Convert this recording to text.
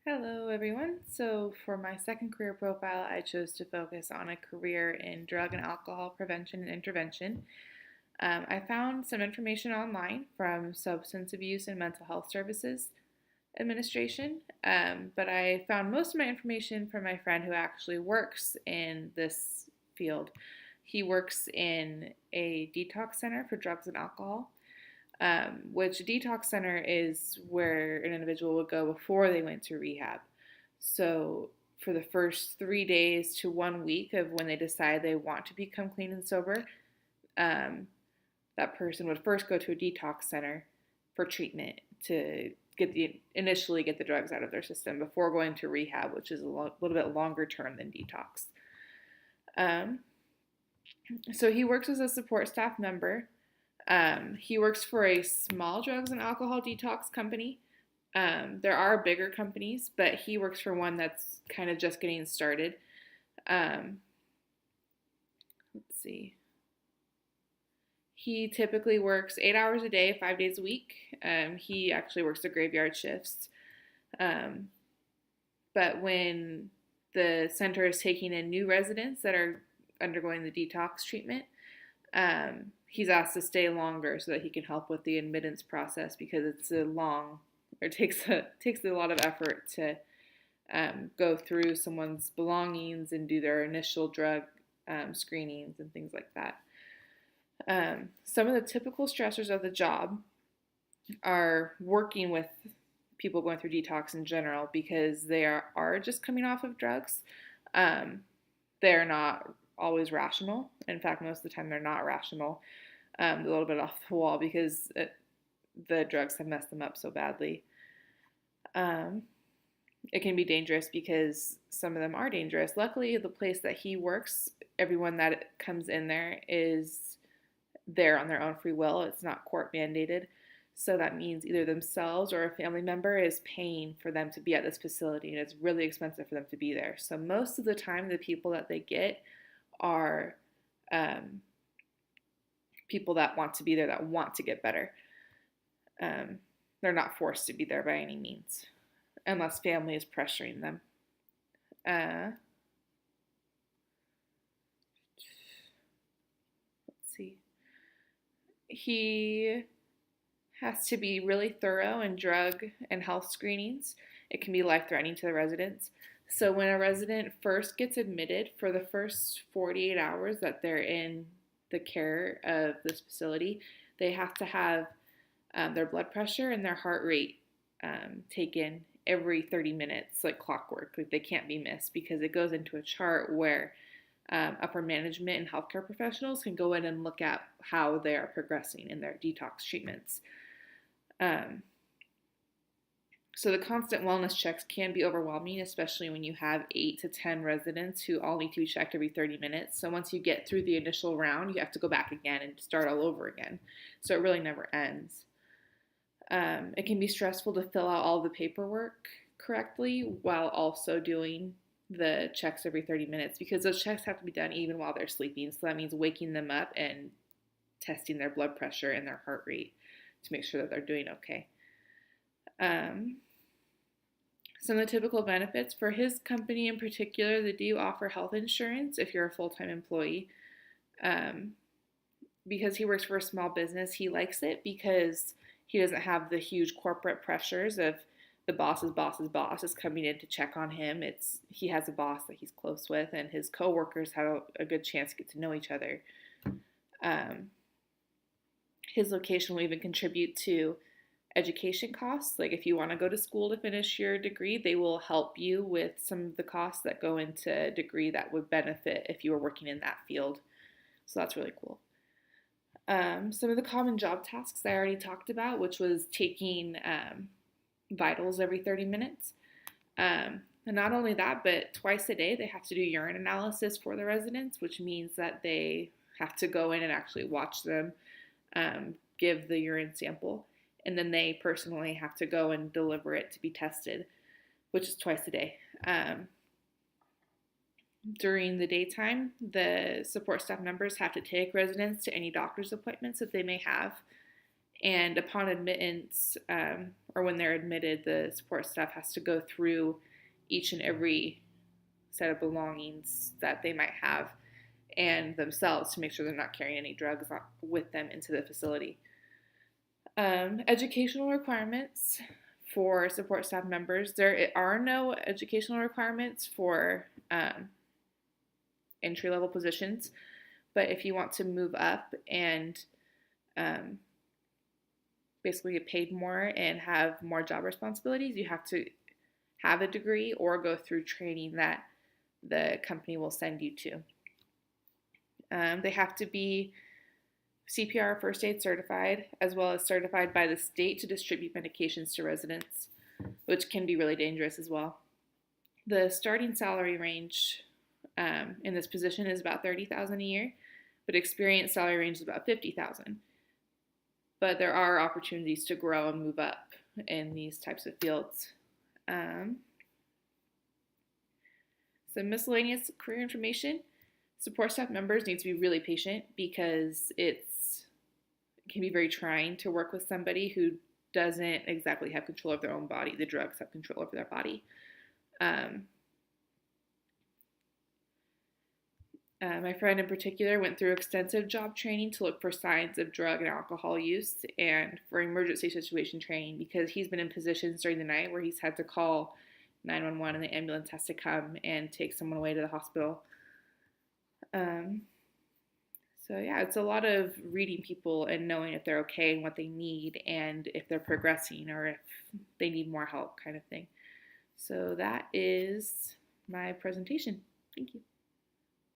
Hello, everyone. So, for my second career profile, I chose to focus on a career in drug and alcohol prevention and intervention. I found some information online from Substance Abuse and Mental Health Services Administration, but I found most of my information from my friend who actually works in this field. He works in a detox center for drugs and alcohol, which a detox center is where an individual would go before they went to rehab. So for the first 3 days to 1 week of when they decide they want to become clean and sober, um, that person would first go to a detox center for treatment to initially get the drugs out of their system before going to rehab, which is little bit longer term than detox. Um, so he works as a support staff member. He works for a small drugs and alcohol detox company. There are bigger companies, but he works for one that's kind of just getting started. Um, let's see. He typically works 8 hours a day, 5 days a week. He actually works the graveyard shifts. Um, but when the center is taking in new residents that are undergoing the detox treatment, he's asked to stay longer so that he can help with the admittance process because it takes a lot of effort to go through someone's belongings and do their initial drug screenings and things like that. Some of the typical stressors of the job are working with people going through detox in general because they are just coming off of drugs. They're not always rational. In fact, most of the time they're not rational. A little bit off the wall because the drugs have messed them up so badly. It can be dangerous because some of them are dangerous. Luckily, the place that he works, everyone that comes in there is there on their own free will. It's not court mandated. So that means either themselves or a family member is paying for them to be at this facility, and it's really expensive for them to be there. So most of the time, the people that they get are people that want to be there, that want to get better. They're not forced to be there by any means, unless family is pressuring them. Let's see. He has to be really thorough in drug and health screenings. It can be life-threatening to the residents. So when a resident first gets admitted, for the first 48 hours that they're in the care of this facility, they have to have their blood pressure and their heart rate taken every 30 minutes, like clockwork. Like they can't be missed because it goes into a chart where upper management and healthcare professionals can go in and look at how they are progressing in their detox treatments. So the constant wellness checks can be overwhelming, especially when you have 8 to 10 residents who all need to be checked every 30 minutes. So once you get through the initial round, you have to go back again and start all over again. So it really never ends. It can be stressful to fill out all the paperwork correctly while also doing the checks every 30 minutes because those checks have to be done even while they're sleeping. So that means waking them up and testing their blood pressure and their heart rate to make sure that they're doing okay. Some of the typical benefits for his company in particular, they do offer health insurance if you're a full-time employee. Because he works for a small business, he likes it because he doesn't have the huge corporate pressures of the boss's boss is coming in to check on him. He has a boss that he's close with, and his coworkers have a good chance to get to know each other. His location will even contribute to education costs. Like if you want to go to school to finish your degree, they will help you with some of the costs that go into a degree that would benefit if you were working in that field. So that's really cool. Some of the common job tasks I already talked about, which was taking vitals every 30 minutes. And not only that, but twice a day they have to do urine analysis for the residents, which means that they have to go in and actually watch them give the urine sample. And then they personally have to go and deliver it to be tested, which is twice a day. During the daytime, the support staff members have to take residents to any doctor's appointments that they may have. And upon admittance, or when they're admitted, the support staff has to go through each and every set of belongings that they might have and themselves to make sure they're not carrying any drugs with them into the facility. Educational requirements for support staff members. There are no educational requirements for entry-level positions, but if you want to move up and basically get paid more and have more job responsibilities, you have to have a degree or go through training that the company will send you to. They have to be CPR first aid certified, as well as certified by the state to distribute medications to residents, which can be really dangerous as well. The starting salary range in this position is about $30,000 a year, but experienced salary range is about $50,000. But there are opportunities to grow and move up in these types of fields. Some miscellaneous career information. Support staff members need to be really patient because it can be very trying to work with somebody who doesn't exactly have control of their own body. The drugs have control over their body. My friend in particular went through extensive job training to look for signs of drug and alcohol use and for emergency situation training because he's been in positions during the night where he's had to call 911 and the ambulance has to come and take someone away to the hospital. So yeah, it's a lot of reading people and knowing if they're okay and what they need and if they're progressing or if they need more help kind of thing. So that is my presentation. Thank you.